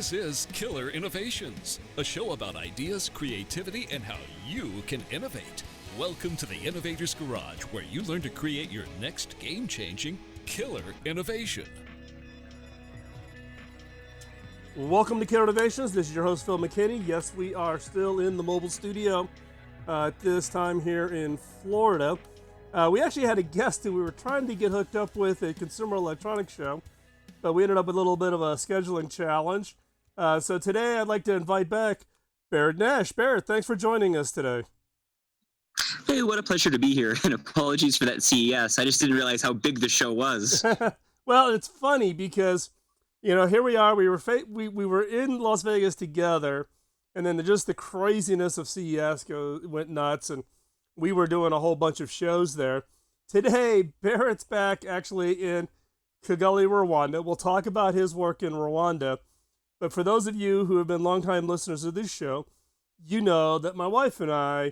This is Killer Innovations, a show about ideas, creativity, and how you can innovate. Welcome to the Innovator's Garage, where you learn to create your next game-changing killer innovation. Welcome to Killer Innovations. This is your host, Phil McKinney. Yes, we are still in the mobile studio at this time here in Florida. We actually had a guest who we were trying to get hooked up with at Consumer Electronics Show, but we ended up with a little bit of a scheduling challenge. So today I'd like to invite back Barrett Nash. Barrett, thanks for joining us today. Hey, what a pleasure to be here, and apologies for that CES. I just didn't realize how big the show was. Well, it's funny because, you know, here we are. We were in Las Vegas together, and then just the craziness of CES went nuts, and we were doing a whole bunch of shows there. Today, Barrett's back actually in Kigali, Rwanda. We'll talk about his work in Rwanda. But for those of you who have been longtime listeners of this show, you know that my wife and I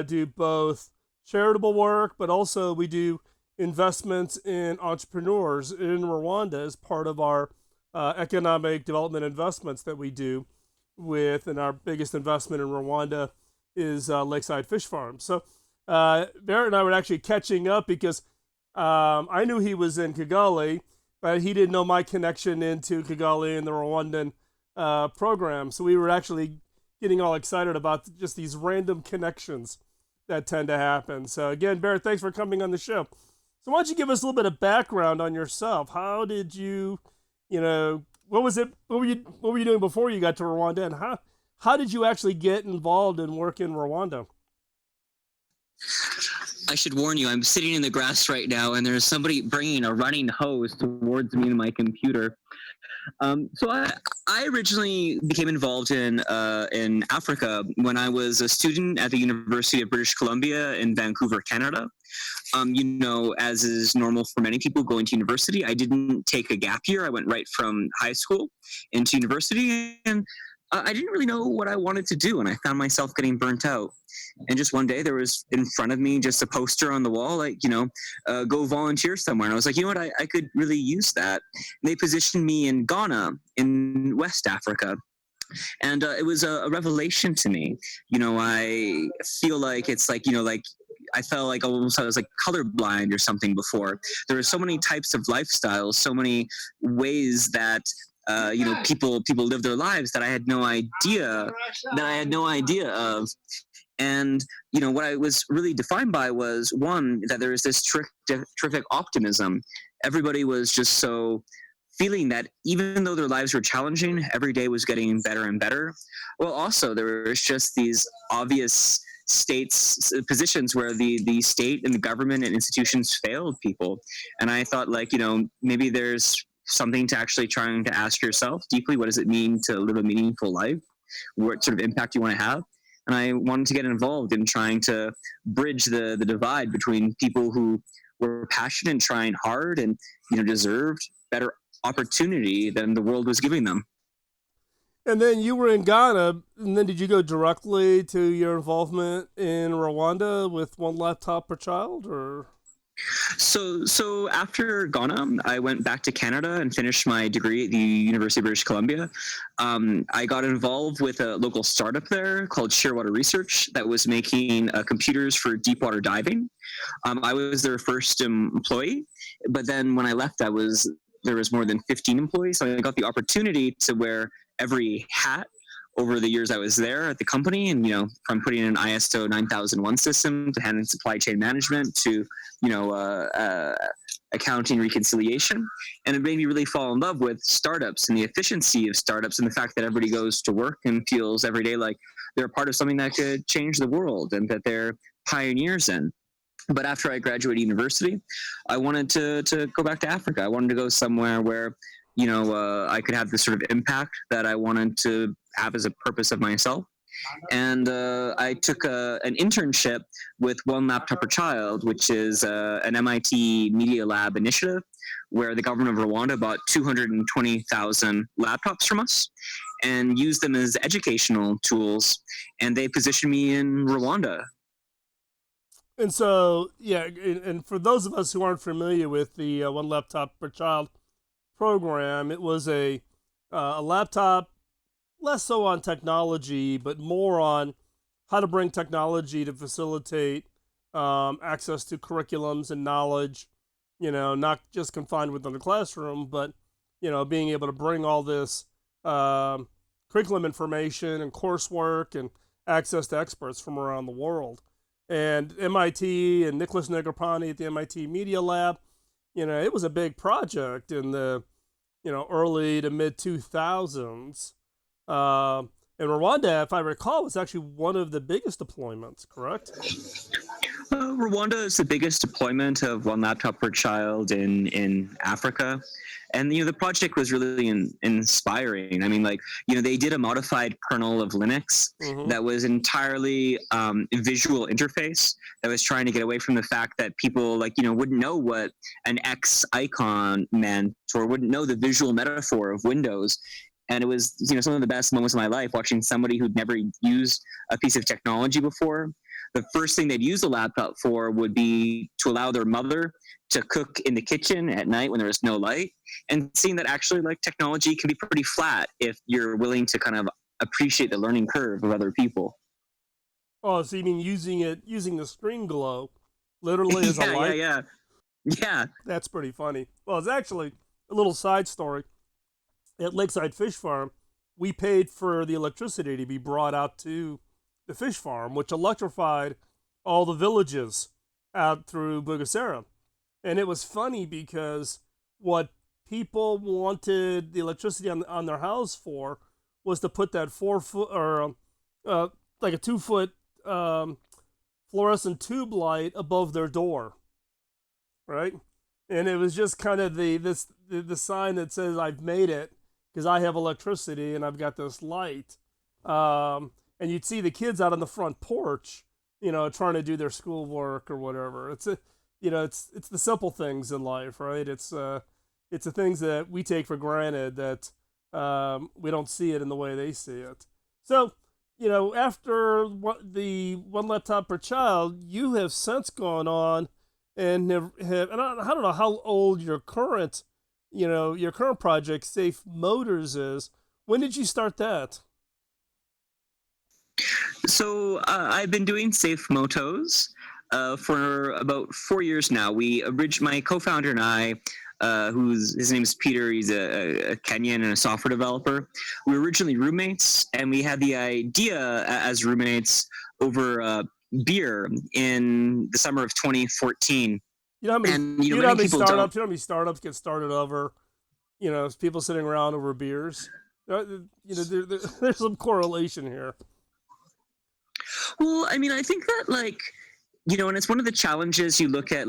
do both charitable work, but also we do investments in entrepreneurs in Rwanda as part of our economic development investments that we do with, and our biggest investment in Rwanda is Lakeside Fish Farm. So Barrett and I were actually catching up because I knew he was in Kigali, but he didn't know my connection into Kigali and the Rwandan program. So we were actually getting all excited about just these random connections that tend to happen. So again, Barrett, thanks for coming on the show. So why don't you give us a little bit of background on yourself? How did you, what were you doing before you got to Rwanda, and how did you actually get involved in work in Rwanda? I should warn you, I'm sitting in the grass right now, and there's somebody bringing a running hose towards me and my computer. So I originally became involved in Africa when I was a student at the University of British Columbia in Vancouver, Canada. As is normal for many people going to university, I didn't take a gap year. I went right from high school into university, and I didn't really know what I wanted to do, and I found myself getting burnt out. And just one day there was in front of me just a poster on the wall, go volunteer somewhere. And I was like, you know what, I could really use that. And they positioned me in Ghana in West Africa. And it was a revelation to me. I feel like it's like, I felt like almost I was like colorblind or something before. There were so many types of lifestyles, so many ways that people live their lives that I had no idea of. And, what I was really defined by was, one, that there was this terrific optimism. Everybody was just so feeling that even though their lives were challenging, every day was getting better and better. Well, also, there was just these obvious positions where the state and the government and institutions failed people. And I thought, maybe there's something to actually trying to ask yourself deeply, what does it mean to live a meaningful life? What sort of impact you want to have? And I wanted to get involved in trying to bridge the divide between people who were passionate and trying hard and, deserved better opportunity than the world was giving them. And then you were in Ghana, and then did you go directly to your involvement in Rwanda with one laptop per child, or? So after Ghana, I went back to Canada and finished my degree at the University of British Columbia. I got involved with a local startup there called Shearwater Research that was making computers for deep water diving. I was their first employee, but then when I left, there was more than 15 employees. So I got the opportunity to wear every hat over the years I was there at the company, and from putting in an ISO 9001 system to handling supply chain management to accounting reconciliation. And it made me really fall in love with startups and the efficiency of startups, and the fact that everybody goes to work and feels every day like they're a part of something that could change the world and that they're pioneers in. But after I graduated university, I wanted to go back to Africa. I wanted to go somewhere where I could have this sort of impact that I wanted to have as a purpose of myself. And I took an internship with One Laptop Per Child, which is an MIT Media Lab initiative where the government of Rwanda bought 220,000 laptops from us and used them as educational tools. And they positioned me in Rwanda. And so, and for those of us who aren't familiar with the One Laptop Per Child program, it was a laptop less so on technology, but more on how to bring technology to facilitate access to curriculums and knowledge, not just confined within the classroom, but, being able to bring all this curriculum information and coursework and access to experts from around the world. And MIT and Nicholas Negroponte at the MIT Media Lab, it was a big project in the, early to mid 2000s. And Rwanda, if I recall, was actually one of the biggest deployments, correct? Rwanda is the biggest deployment of one laptop per child in Africa. And, the project was really inspiring. I mean, they did a modified kernel of Linux that was entirely visual interface that was trying to get away from the fact that people, wouldn't know what an X icon meant or wouldn't know the visual metaphor of Windows. And it was, some of the best moments of my life watching somebody who'd never used a piece of technology before. The first thing they'd use a laptop for would be to allow their mother to cook in the kitchen at night when there was no light, and seeing that actually technology can be pretty flat if you're willing to kind of appreciate the learning curve of other people. Oh, so you mean using the screen glow literally as a light? Yeah. That's pretty funny. Well, it's actually a little side story. At Lakeside Fish Farm, we paid for the electricity to be brought out to the fish farm, which electrified all the villages out through Bugesera. And it was funny because what people wanted the electricity on their house for was to put that 4 foot or like a 2 foot fluorescent tube light above their door, right? And it was just kind of the sign that says I've made it because I have electricity and I've got this light. And you'd see the kids out on the front porch, trying to do their schoolwork or whatever. It's the simple things in life, right? It's the things that we take for granted that we don't see it in the way they see it. So, after the one laptop per child, you have since gone on and and I don't know how old your current project, SafeMotos, is. When did you start that? So I've been doing SafeMotos for about 4 years now. My co-founder and I, his name is Peter, he's a Kenyan and a software developer. We were originally roommates, and we had the idea as roommates over beer in the summer of 2014. You know how many startups get started over, people sitting around over beers? There's some correlation here. Well, I mean, I think that and it's one of the challenges you look at,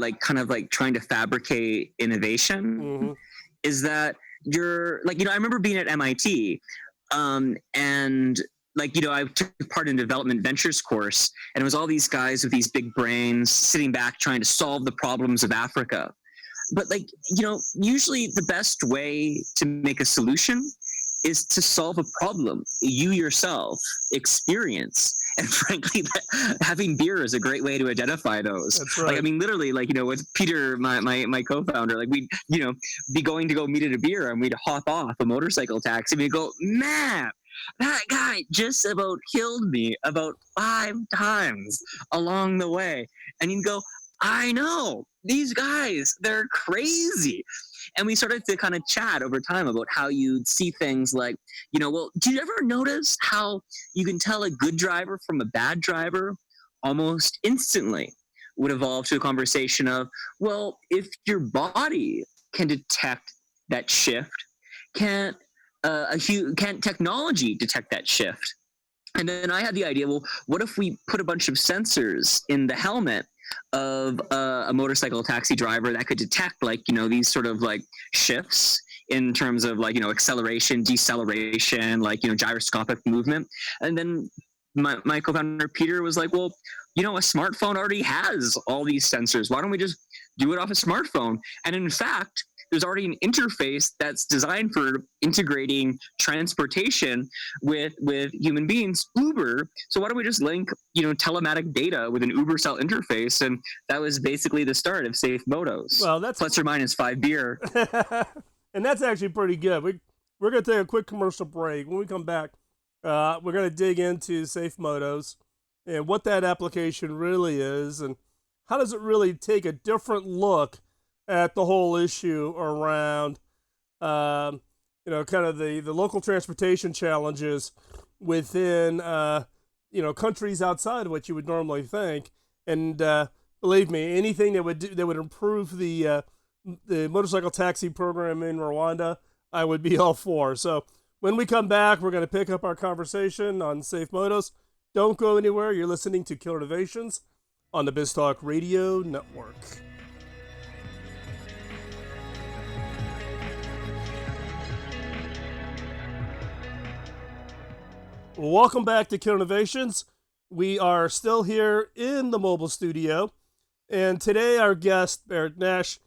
trying to fabricate innovation, is that you're I remember being at MIT, and I took part in a development ventures course, and it was all these guys with these big brains sitting back trying to solve the problems of Africa. But usually the best way to make a solution is to solve a problem you yourself experience. And frankly, having beer is a great way to identify those. That's right. Literally, with Peter, my co-founder, we'd, be going to go meet at a beer, and we'd hop off a motorcycle taxi, and we'd go, man, that guy just about killed me about 5 times along the way. And you'd go, I know, these guys, they're crazy. And we started to kind of chat over time about how you'd see things do you ever notice how you can tell a good driver from a bad driver almost instantly? Would evolve to a conversation of, well, if your body can detect that shift, can't technology detect that shift? And then I had the idea, well, what if we put a bunch of sensors in the helmet of a motorcycle taxi driver that could detect these sort of shifts in terms of acceleration, deceleration, gyroscopic movement. And then my co-founder Peter was like, well, a smartphone already has all these sensors. Why don't we just do it off a smartphone? And in fact, there's already an interface that's designed for integrating transportation with human beings, Uber. So why don't we just link, telematic data with an Uber style interface? And that was basically the start of SafeMotos. Well, that's plus or minus 5 beer. And that's actually pretty good. We're going to take a quick commercial break. When we come back, We're going to dig into SafeMotos and what that application really is, and how does it really take a different look at the whole issue around, kind of the local transportation challenges within, countries outside of what you would normally think. And believe me, anything that would improve the motorcycle taxi program in Rwanda, I would be all for. So when we come back, we're going to pick up our conversation on SafeMotos. Don't go anywhere. You're listening to Killer Innovations on the BizTalk Radio Network. Welcome back to Killer Innovations. We are still here in the mobile studio, and today our guest, Barrett Nash,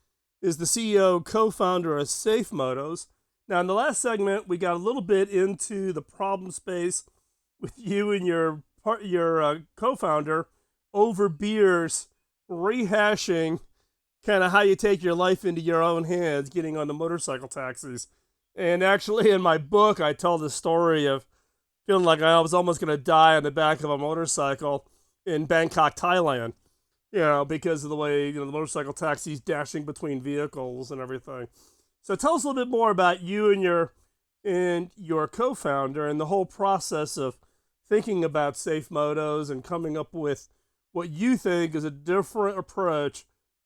is the CEO, co-founder of SafeMotos. Now, in the last segment, we got a little bit into the problem space with you and your co-founder over beers, rehashing kind of how you take your life into your own hands, getting on the motorcycle taxis. And actually, in my book, I tell the story of feeling like I was almost going to die on the back of a motorcycle in Bangkok, Thailand, because of the way, the motorcycle taxis dashing between vehicles and everything. So tell us a little bit more about you and your co-founder and the whole process of thinking about SafeMotos and coming up with what you think is a different approach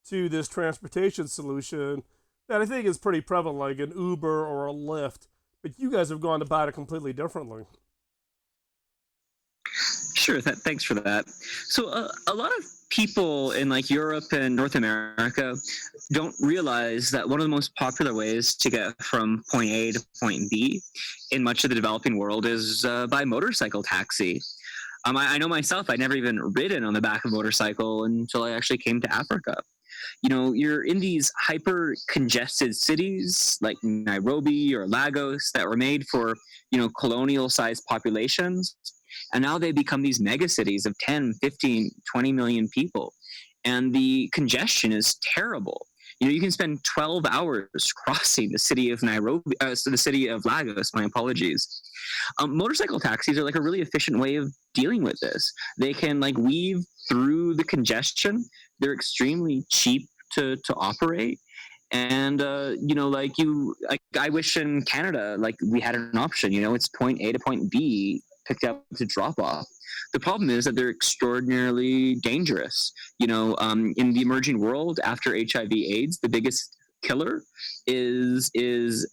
to this transportation solution that I think is pretty prevalent, like an Uber or a Lyft. But you guys have gone about it completely differently. Sure. Thanks for that. So a lot of people in like Europe and North America don't realize that one of the most popular ways to get from point A to point B in much of the developing world is by motorcycle taxi. I know myself, I'd never even ridden on the back of a motorcycle until I actually came to Africa. You're in these hyper congested cities like Nairobi or Lagos that were made for, colonial sized populations. And now they become these mega cities of 10, 15, 20 million people. And the congestion is terrible. You can spend 12 hours crossing the city of the city of Lagos, my apologies. Motorcycle taxis are like a really efficient way of dealing with this. They can like weave through the congestion. They're extremely cheap to operate. And, I wish in Canada, like we had an option, it's point A to point B, picked up to drop off. The problem is that they're extraordinarily dangerous. In the emerging world after HIV/AIDS, the biggest killer is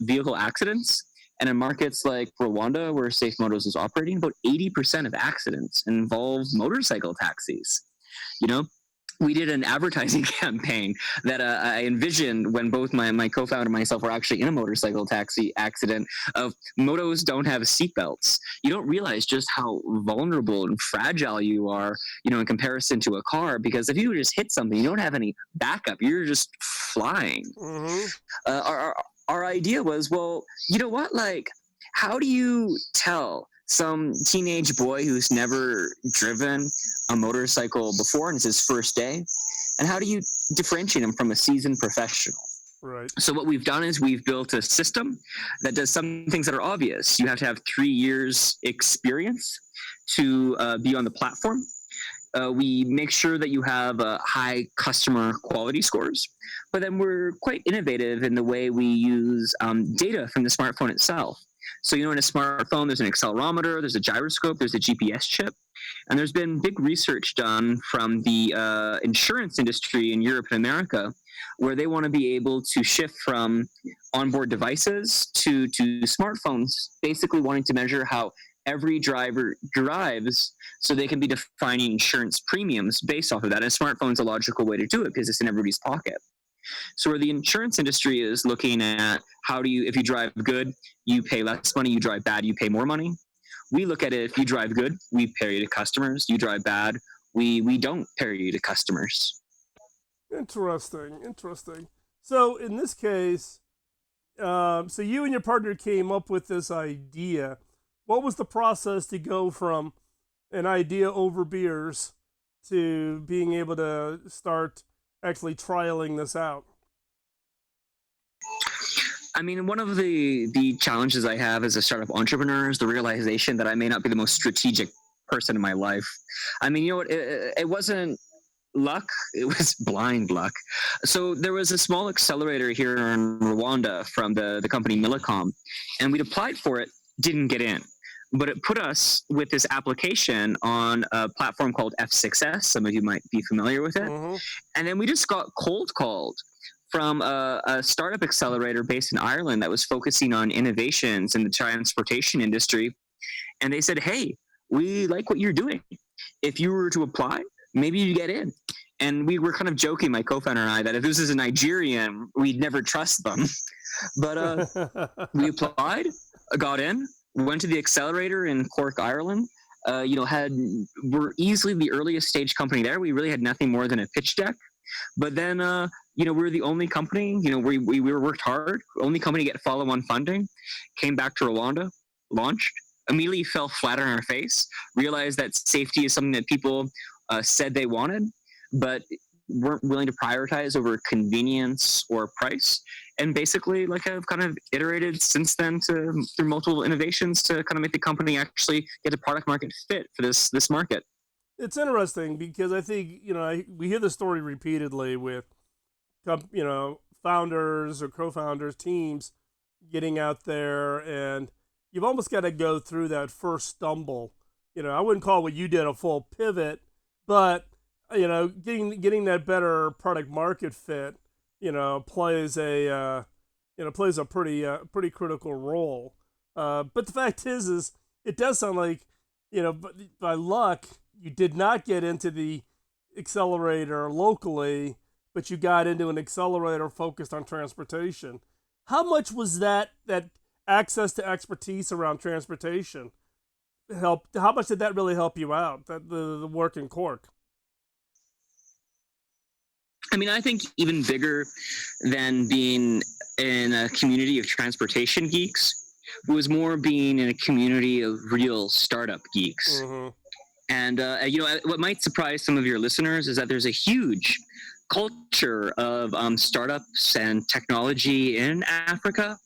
vehicle accidents. And in markets like Rwanda, where SafeMotos is operating, about 80% of accidents involve motorcycle taxis. We did an advertising campaign that I envisioned when both my co-founder and myself were actually in a motorcycle taxi accident of motos don't have seatbelts. You don't realize just how vulnerable and fragile you are, in comparison to a car, because if you just hit something, you don't have any backup. You're just flying. Mm-hmm. Our idea was, well, you know what? Like, how do you tell some teenage boy who's never driven a motorcycle before and it's his first day, and how do you differentiate him from a seasoned professional? Right. So what we've done is we've built a system that does some things that are obvious. You have to have 3 years experience to be on the platform. We make sure that you have high customer quality scores, but then we're quite innovative in the way we use data from the smartphone itself. So, in a smartphone, there's an accelerometer, there's a gyroscope, there's a GPS chip. And there's been big research done from the insurance industry in Europe and America, where they want to be able to shift from onboard devices to smartphones, basically wanting to measure how every driver drives so they can be defining insurance premiums based off of that. And a smartphone's a logical way to do it because it's in everybody's pocket. So where the insurance industry is looking at if you drive good, you pay less money, you drive bad, you pay more money. We look at it, if you drive good, we pay you to customers. You drive bad, we don't pay you to customers. Interesting. So in this case, so you and your partner came up with this idea. What was the process to go from an idea over beers to being able to start actually trialing this out? I mean, one of the challenges I have as a startup entrepreneur is the realization that I may not be the most strategic person in my life. I mean, you know what? It wasn't luck, it was blind luck. So there was a small accelerator here in Rwanda from the company Millicom, and we'd applied for it, didn't get in. But it put us with this application on a platform called F6S. Some of you might be familiar with it. Mm-hmm. And then we just got cold called from a startup accelerator based in Ireland that was focusing on innovations in the transportation industry. And they said, hey, we like what you're doing. If you were to apply, maybe you get in. And we were kind of joking, my co-founder and I, that if this is a Nigerian, we'd never trust them. But we applied, got in, went to the accelerator in Cork, Ireland. We're easily the earliest stage company there. We really had nothing more than a pitch deck. But then, we were the only company, we worked hard, only company to get follow-on funding, came back to Rwanda, launched, immediately fell flat on our face, realized that safety is something that people said they wanted, but weren't willing to prioritize over convenience or price. And basically, I've kind of iterated since then through multiple innovations to kind of make the company actually get a product market fit for this market. It's interesting because I think, we hear the story repeatedly with, founders or co-founders, teams getting out there, and you've almost got to go through that first stumble. I wouldn't call what you did a full pivot, but, getting that better product market fit, plays a pretty critical role. But the fact is it does sound like, by luck, you did not get into the accelerator locally, but you got into an accelerator focused on transportation. How much was that access to expertise around transportation help? How much did that really help you out, the work in Cork? I mean, I think even bigger than being in a community of transportation geeks was more being in a community of real startup geeks. Mm-hmm. And, what might surprise some of your listeners is that there's a huge culture of startups and technology in Africa.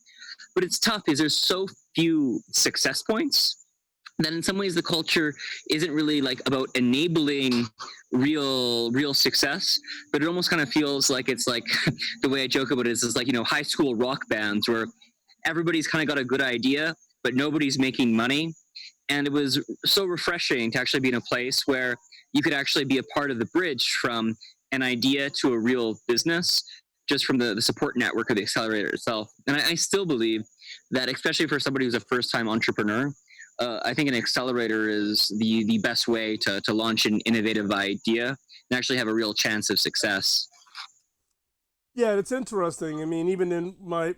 But it's tough because there's so few success points that in some ways the culture isn't really about enabling real success, but it almost kind of feels like it's like the way I joke about it is high school rock bands where everybody's kind of got a good idea, but nobody's making money. And it was so refreshing to actually be in a place where you could actually be a part of the bridge from an idea to a real business, just from the support network of the accelerator itself. And I still believe that, especially for somebody who's a first-time entrepreneur, I think an accelerator is the best way to launch an innovative idea and actually have a real chance of success. Yeah, it's interesting. I mean, even in my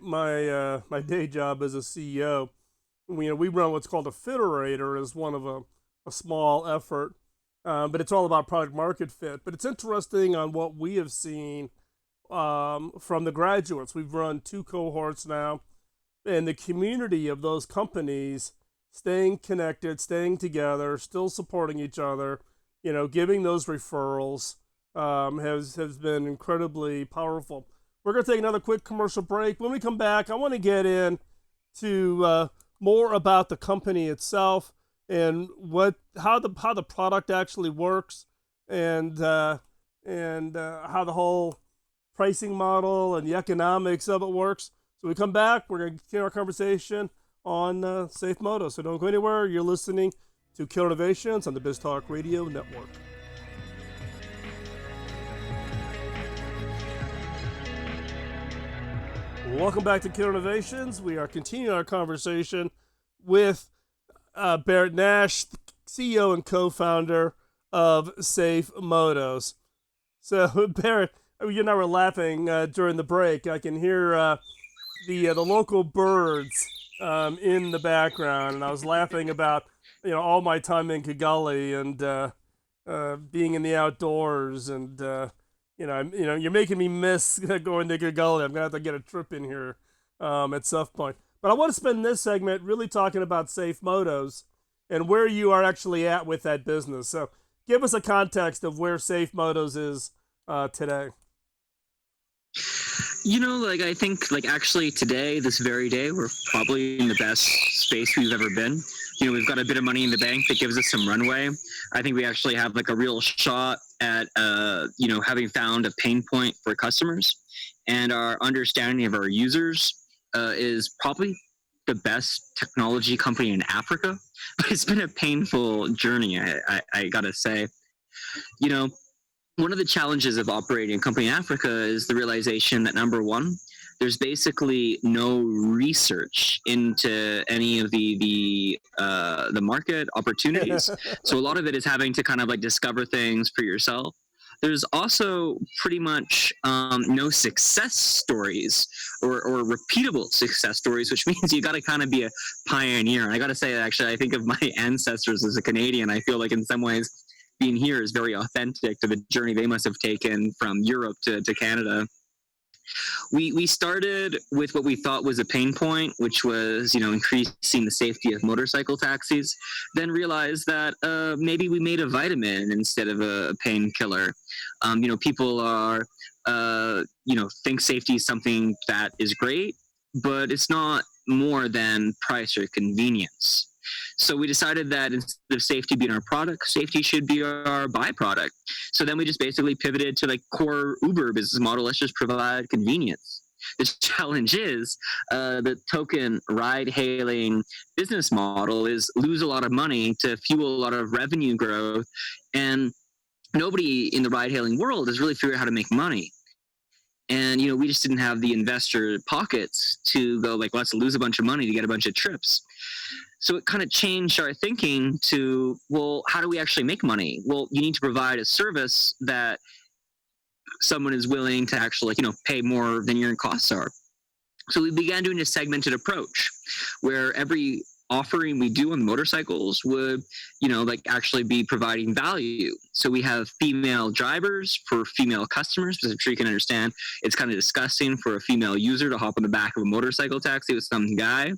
day job as a CEO, we run what's called a fiterator as one of a small effort, but it's all about product market fit. But it's interesting on what we have seen from the graduates. We've run 2 cohorts now, and the community of those companies staying connected, staying together, still supporting each other, giving those referrals has been incredibly powerful. We're going to take another quick commercial break. When we come back, I want to get into more about the company itself and how the product actually works, and how the whole pricing model and the economics of it works. So we come back, we're going to continue our conversation on SafeMotos. So don't go anywhere. You're listening to Killer Innovations on the BizTalk Radio Network. Welcome back to Killer Innovations. We are continuing our conversation with Barrett Nash, CEO and co-founder of SafeMotos. So, Barrett, you and I were laughing during the break. I can hear the local birds in the background, and I was laughing about all my time in Kigali and being in the outdoors, and you're making me miss going to Kigali. I'm gonna have to get a trip in here at some point. But I want to spend this segment really talking about SafeMotos and where you are actually at with that business. So give us a context of where SafeMotos is today. Like I think like actually today, this very day, we're probably in the best space we've ever been. We've got a bit of money in the bank that gives us some runway. I think we actually have like a real shot at, having found a pain point for customers, and our understanding of our users is probably the best technology company in Africa. But it's been a painful journey, I gotta say. You know, One of the challenges of operating a company in Africa is the realization that, number one, there's basically no research into any of the market opportunities. So a lot of it is having to kind of like discover things for yourself. There's also pretty much no success stories or repeatable success stories, which means you got to kind of be a pioneer. And I got to say, actually, I think of my ancestors as a Canadian. I feel like in some ways being here is very authentic to the journey they must have taken from Europe to Canada. We started with what we thought was a pain point, which was, increasing the safety of motorcycle taxis, then realized that maybe we made a vitamin instead of a painkiller. People are, think safety is something that is great, but it's not more than price or convenience. So we decided that instead of safety being our product, safety should be our byproduct. So then we just basically pivoted to like core Uber business model. Let's just provide convenience. The challenge is the token ride-hailing business model is lose a lot of money to fuel a lot of revenue growth, and nobody in the ride-hailing world has really figured out how to make money. And we just didn't have the investor pockets to go like, let's lose a bunch of money to get a bunch of trips. So it kind of changed our thinking to, well, how do we actually make money? Well, you need to provide a service that someone is willing to actually, pay more than your costs are. So we began doing a segmented approach where every offering we do on motorcycles would, actually be providing value. So we have female drivers for female customers, because I'm sure you can understand it's kind of disgusting for a female user to hop on the back of a motorcycle taxi with some guy.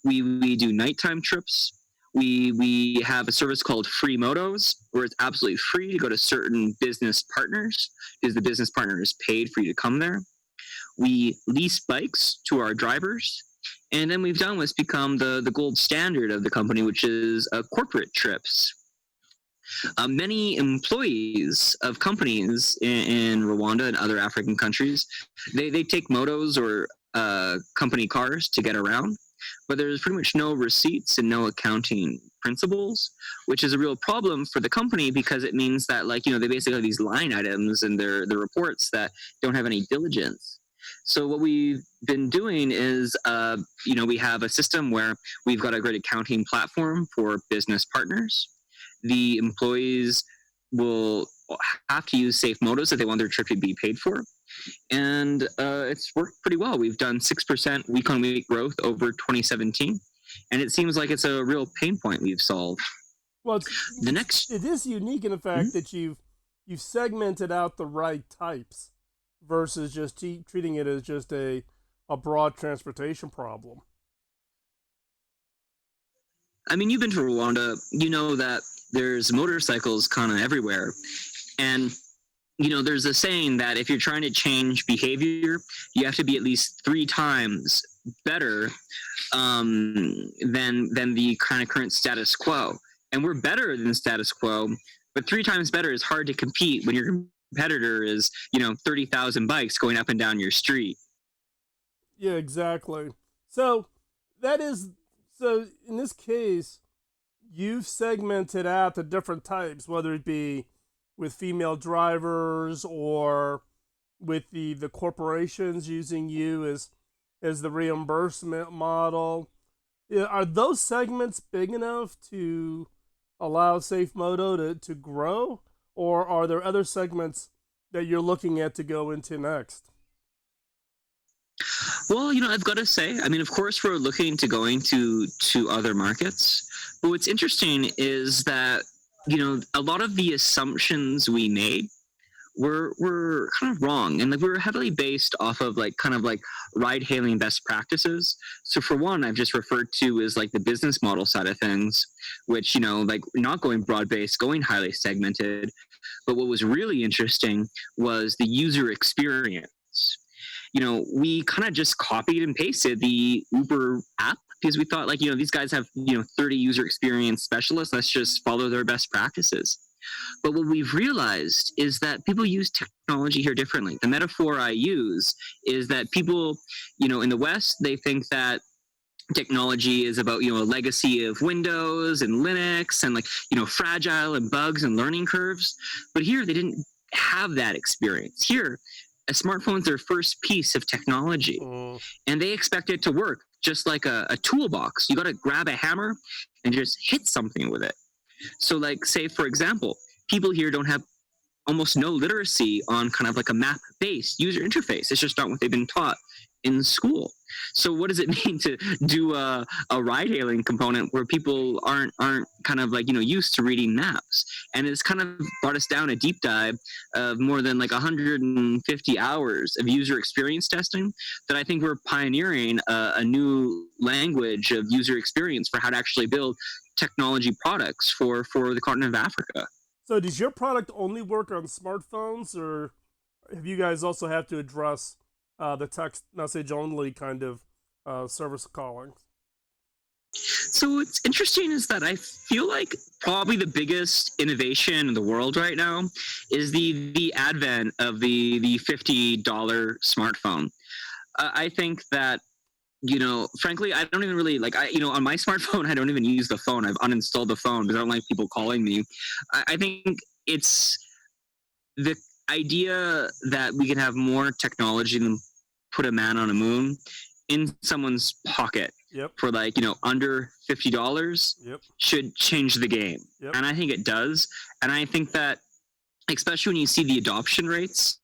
We do nighttime trips. We have a service called SafeMotos, where it's absolutely free to go to certain business partners because the business partner is paid for you to come there. We lease bikes to our drivers. And then we've done what's become the gold standard of the company, which is corporate trips. Many employees of companies in Rwanda and other African countries, they take motos or company cars to get around. But there's pretty much no receipts and no accounting principles, which is a real problem for the company because it means that, they basically have these line items in their reports that don't have any diligence. So what we've been doing is, we have a system where we've got a great accounting platform for business partners. The employees will have to use SafeMotos if they want their trip to be paid for. And it's worked pretty well. We've done 6% week-on-week growth over 2017, and it seems like it's a real pain point we've solved. Well, it is unique in the fact that you've segmented out the right types versus just treating it as just a broad transportation problem. I mean, you've been to Rwanda. You know that there's motorcycles kind of everywhere, and there's a saying that if you're trying to change behavior, you have to be at least 3 times better than the kind of current status quo. And we're better than status quo, but 3 times better is hard to compete when your competitor is, 30,000 bikes going up and down your street. Yeah, exactly. So in this case, you've segmented out the different types, whether it be with female drivers or with the corporations using you as the reimbursement model. Are those segments big enough to allow SafeMoto to grow, or are there other segments that you're looking at to go into next? Well, I've got to say, I mean, of course, we're looking to going to other markets. But what's interesting is that, a lot of the assumptions we made were kind of wrong. And we were heavily based off of ride-hailing best practices. So for one, I've just referred to as the business model side of things, which, not going broad-based, going highly segmented. But what was really interesting was the user experience. we kind of just copied and pasted the Uber app because we thought, like, these guys have, 30 user experience specialists. Let's just follow their best practices. But what we've realized is that people use technology here differently. The metaphor I use is that people, in the West, they think that technology is about, a legacy of Windows and Linux and, like, fragile and bugs and learning curves. But here they didn't have that experience. Here, a smartphone's their first piece of technology, and they expect it to work just like a toolbox. You got to grab a hammer and just hit something with it. So, like, say, for example, people here don't have almost no literacy on kind of like a map-based user interface. It's just not what they've been taught in school. So what does it mean to do a ride-hailing component where people aren't kind of like, used to reading maps? And it's kind of brought us down a deep dive of more than like 150 hours of user experience testing that I think we're pioneering a new language of user experience for how to actually build technology products for the continent of Africa. So does your product only work on smartphones, or have you guys also have to address the text message only kind of service calling? So what's interesting is that I feel like probably the biggest innovation in the world right now is the advent of the $50 smartphone. I think that, frankly, I don't even really on my smartphone, I don't even use the phone. I've uninstalled the phone because I don't like people calling me. I think it's the idea that we can have more technology than put a man on a moon in someone's pocket for under $50 should change the game. And I think it does. And I think that, especially when you see the adoption rates,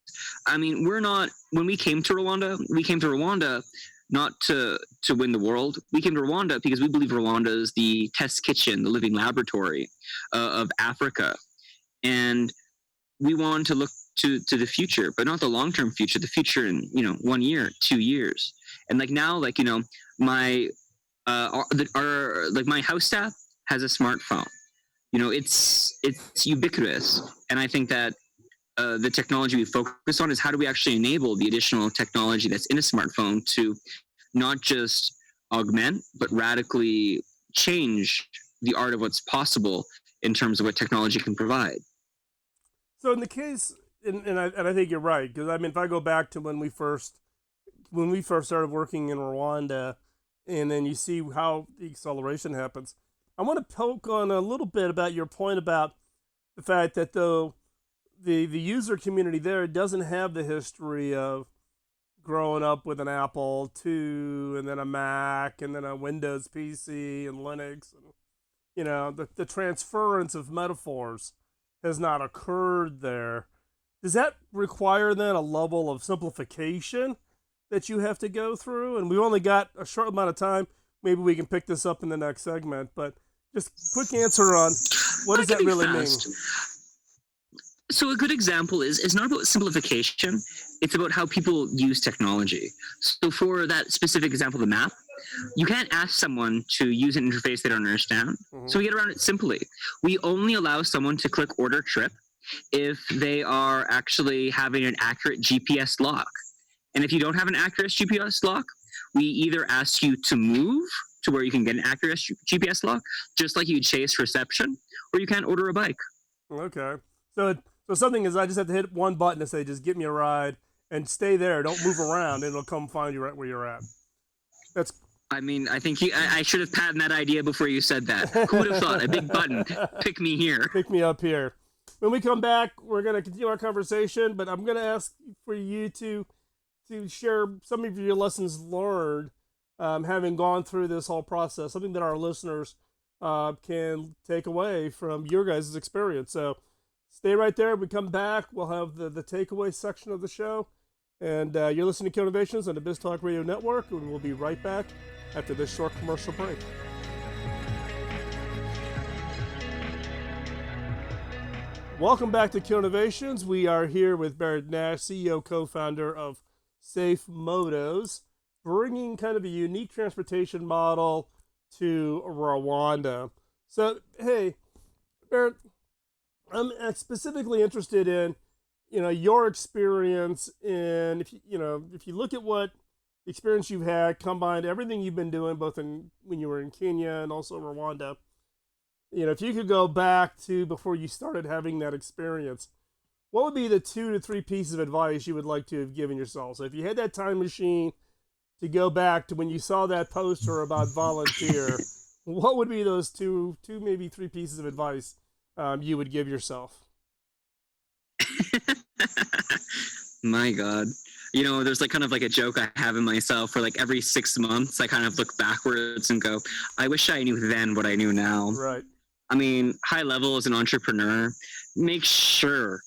I mean, when we came to Rwanda not to win the world. We came to Rwanda because we believe Rwanda is the test kitchen, the living laboratory of Africa. And we wanted to look to the future, but not the long-term future, the future in, 1 year, 2 years. And now, my my house staff has a smartphone. It's ubiquitous. And I think that the technology we focus on is how do we actually enable the additional technology that's in a smartphone to not just augment, but radically change the art of what's possible in terms of what technology can provide. So in the case, and I think you're right, because I mean, if I go back to when we first started working in Rwanda, and then you see how the acceleration happens, I want to poke on a little bit about your point about the fact that though the user community there doesn't have the history of growing up with an Apple II and then a Mac and then a Windows PC and Linux, and the transference of metaphors has not occurred there. Does that require then a level of simplification that you have to go through? And we've only got a short amount of time. Maybe we can pick this up in the next segment, but just quick answer on what does that really mean? So a good example is not about simplification. It's about how people use technology. So for that specific example, the map, you can't ask someone to use an interface they don't understand. So we get around it simply. We only allow someone to click order trip if they are actually having an accurate GPS lock. And if you don't have an accurate GPS lock, we either ask you to move to where you can get an accurate GPS lock, just like you chase reception, or you can't order a bike. Okay. So something is I just have to hit one button to say, just get me a ride and stay there. Don't move around. It'll come find you right where you're at. I mean, I think I should have patented that idea before you said that. Who would have thought? A big button. Pick me here. Pick me up here. When we come back, we're going to continue our conversation, but I'm going to ask for you to share some of your lessons learned having gone through this whole process, something that our listeners can take away from your guys' experience. So stay right there. When we come back, we'll have the takeaway section of the show. And you're listening to Kill Innovations on the BizTalk Radio Network, and we'll be right back after this short commercial break. Welcome back to Kill Innovations. We are here with Barrett Nash, CEO, co-founder of SafeMotos, bringing kind of a unique transportation model to Rwanda. So, hey, Barrett, I'm specifically interested in, your experience in, if you look at what experience you've had, combined everything you've been doing, both when you were in Kenya and also Rwanda, if you could go back to before you started having that experience, what would be the 2 to 3 pieces of advice you would like to have given yourself? So if you had that time machine to go back to when you saw that poster about volunteer, what would be those two maybe 3 pieces of advice you would give yourself? My God. There's like kind of like a joke I have in myself where like every 6 months I kind of look backwards and go, I wish I knew then what I knew now. Right. I mean, high level as an entrepreneur, make sure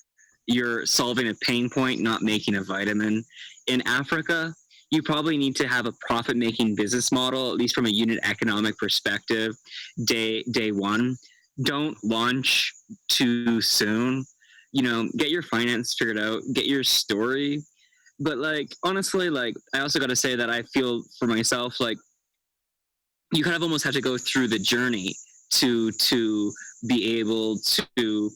you're solving a pain point, not making a vitamin. In Africa, you probably need to have a profit-making business model, at least from a unit economic perspective, day one. Don't launch too soon. Get your finance figured out, get your story. But like, honestly, like, I also got to say that I feel for myself, like, you kind of almost have to go through the journey to be able to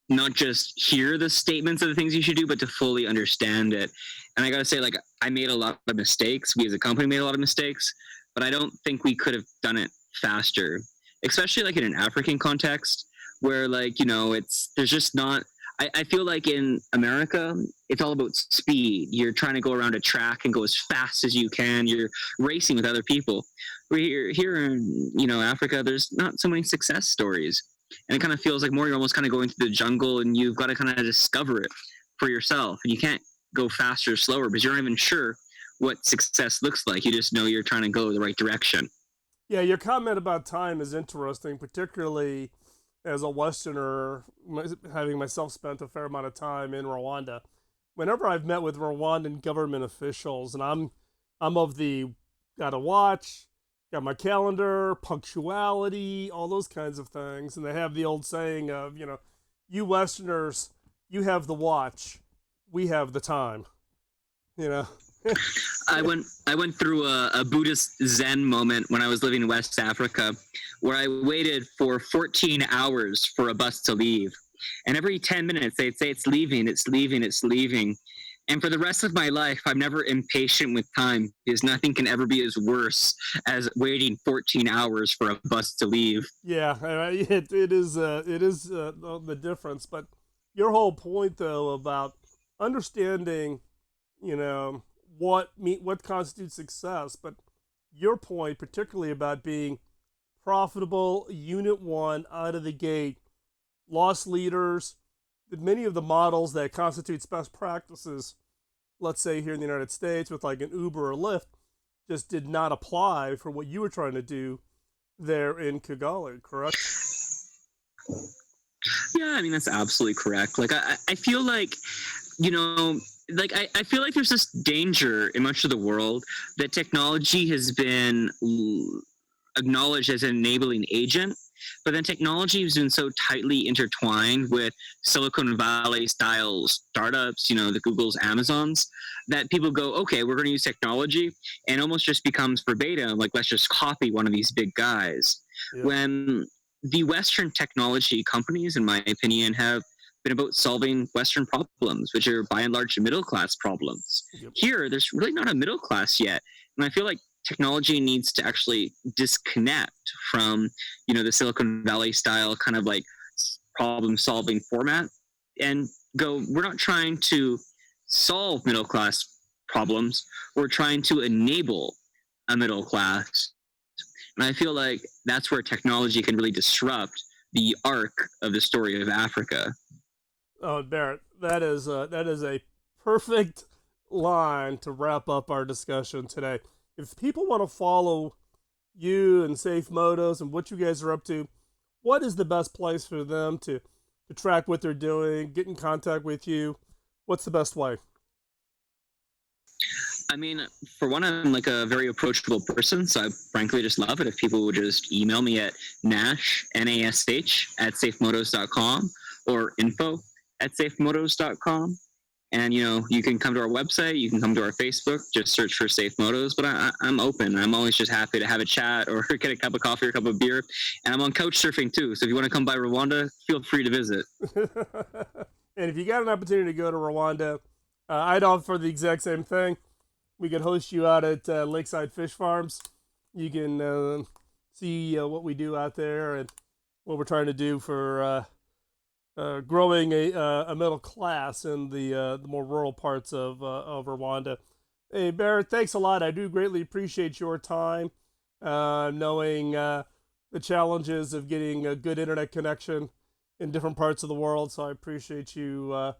not just hear the statements of the things you should do, but to fully understand it. And I got to say, like, I made a lot of mistakes. We as a company made a lot of mistakes, but I don't think we could have done it faster, especially like in an African context where, like, there's just not, I feel like in America, it's all about speed. You're trying to go around a track and go as fast as you can. You're racing with other people. Here in, Africa, there's not so many success stories. And it kind of feels like more you're almost kind of going through the jungle and you've got to kind of discover it for yourself. And you can't go faster or slower because you're not even sure what success looks like. You just know you're trying to go the right direction. Yeah, your comment about time is interesting, particularly as a Westerner, having myself spent a fair amount of time in Rwanda. Whenever I've met with Rwandan government officials, and I'm of the gotta watch, got my calendar, punctuality, all those kinds of things, and they have the old saying of, you Westerners, you have the watch, we have the time. I went through a Buddhist Zen moment when I was living in West Africa, where I waited for 14 hours for a bus to leave. And every 10 minutes, they'd say, it's leaving, it's leaving, it's leaving. And for the rest of my life, I'm never impatient with time because nothing can ever be as worse as waiting 14 hours for a bus to leave. Yeah, it is the difference. But your whole point, though, about understanding, what constitutes success, but your point particularly about being profitable, unit one, out of the gate, loss leaders, many of the models that constitutes best practices, let's say here in the United States with like an Uber or Lyft, just did not apply for what you were trying to do there in Kigali, correct? Yeah, I mean, that's absolutely correct. Like, I feel like, I feel like there's this danger in much of the world that technology has been acknowledged as an enabling agent, but then technology has been so tightly intertwined with Silicon Valley style startups, the Googles, Amazons, that people go, okay, we're going to use technology, and almost just becomes verbatim, like, let's just copy one of these big guys. Yep. When the Western technology companies, in my opinion, have been about solving Western problems, which are by and large middle class problems. Yep. Here, there's really not a middle class yet. And I feel like technology needs to actually disconnect from, the Silicon Valley style kind of like problem solving format and go, we're not trying to solve middle class problems. We're trying to enable a middle class. And I feel like that's where technology can really disrupt the arc of the story of Africa. Oh, Barrett, that is a perfect line to wrap up our discussion today. If people want to follow you and SafeMotos and what you guys are up to, what is the best place for them to track what they're doing, get in contact with you? What's the best way? I mean, for one, I'm like a very approachable person, so I frankly just love it if people would just email me at Nash, Nash, at SafeMotos.com or info@SafeMotos.com. And, you can come to our website, you can come to our Facebook, just search for SafeMotos, but I'm open. I'm always just happy to have a chat or get a cup of coffee or a cup of beer. And I'm on couch surfing too, so if you want to come by Rwanda, feel free to visit. And if you got an opportunity to go to Rwanda, I'd offer the exact same thing. We could host you out at Lakeside Fish Farms. You can see what we do out there and what we're trying to do for growing a middle class in the more rural parts of Rwanda. Hey, Barrett, thanks a lot. I do greatly appreciate your time, knowing the challenges of getting a good internet connection in different parts of the world. So I appreciate you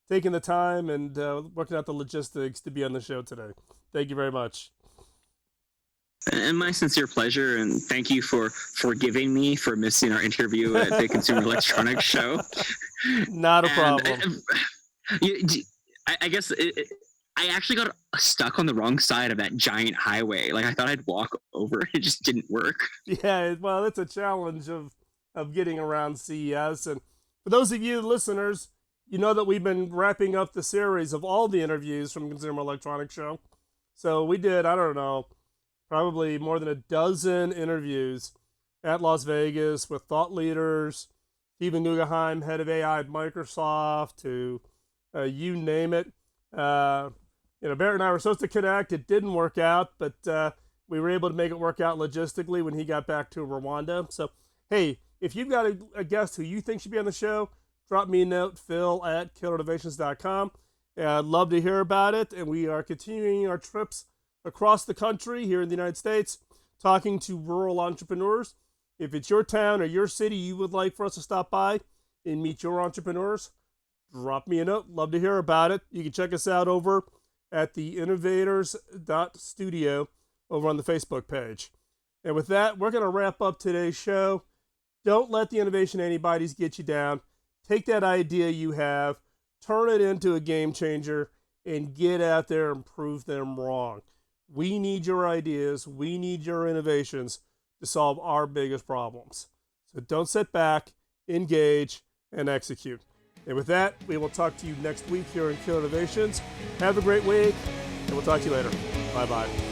taking the time and working out the logistics to be on the show today. Thank you very much. And my sincere pleasure, and thank you for forgiving me for missing our interview at the Consumer Electronics Show. Not a problem. I guess I actually got stuck on the wrong side of that giant highway. Like, I thought I'd walk over. It just didn't work. Yeah, well, it's a challenge of getting around CES. And for those of you listeners, you know that we've been wrapping up the series of all the interviews from Consumer Electronics Show. So we did, I don't know, probably more than a dozen interviews at Las Vegas with thought leaders, Stephen Guggenheim, head of AI at Microsoft, to you name it. Barrett and I were supposed to connect. It didn't work out, but we were able to make it work out logistically when he got back to Rwanda. So, hey, if you've got a guest who you think should be on the show, drop me a note, phil@killernovations.com. I'd love to hear about it. And we are continuing our trips across the country here in the United States, talking to rural entrepreneurs. If it's your town or your city you would like for us to stop by and meet your entrepreneurs, drop me a note. Love to hear about it. You can check us out over at theinnovators.studio over on the Facebook page. And with that, we're going to wrap up today's show. Don't let the innovation antibodies get you down. Take that idea you have, turn it into a game changer, and get out there and prove them wrong. We need your ideas. We need your innovations to solve our biggest problems. So don't sit back, engage, and execute. And with that, we will talk to you next week here in Killer Innovations. Have a great week, and we'll talk to you later. Bye-bye.